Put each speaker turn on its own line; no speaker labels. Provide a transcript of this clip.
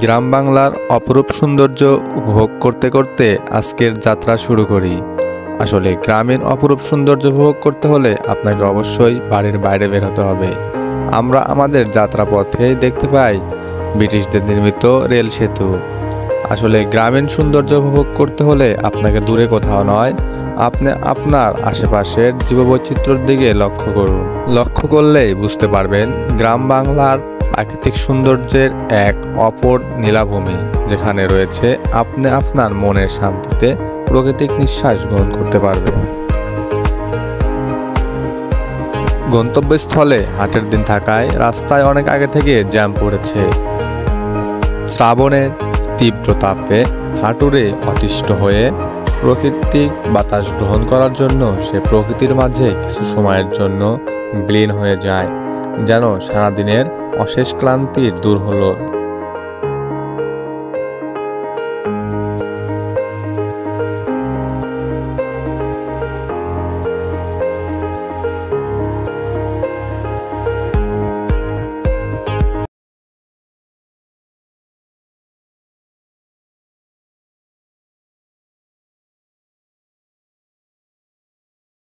গ্রাম বাংলার অপরূপ সৌন্দর্য উপভোগ করতে করতে আজকের যাত্রা শুরু করি। আসলে গ্রামীণ অপরূপ সৌন্দর্য উপভোগ করতে হলে আপনাকে অবশ্যই বাড়ির বাইরে বের হতে হবে। আমরা আমাদের যাত্রাপথেই দেখতে পাই ব্রিটিশদের নির্মিত রেল সেতু। আসলে গ্রামীণ সৌন্দর্য উপভোগ করতে হলে আপনাকে দূরে কোথাও নয়, আপনি আপনার আশেপাশের জীববৈচিত্র্যের দিকে লক্ষ্য করুন। লক্ষ্য করলেই বুঝতে পারবেন গ্রাম বাংলার প্রাকৃতিক সৌন্দর্যের এক অপর নীলাভূমি, যেখানে রয়েছে আপনি আপনার মনের শান্তিতে প্রাকৃতিক নিঃশ্বাস গ্রহণ করতে পারবেন। গন্তব্যস্থলে হাটের দিন থাকায় রাস্তায় অনেক আগে থেকে জ্যাম পড়েছে। শ্রাবণের তীব্র তাপে হাঁটুরে অতিষ্ঠ হয়ে প্রাকৃতিক বাতাস গ্রহণ করার জন্য সে প্রকৃতির মাঝে কিছু সময়ের জন্য বিলীন হয়ে যায়, যেন সারাদিনের অশেষ ক্লান্তির দূর হলো।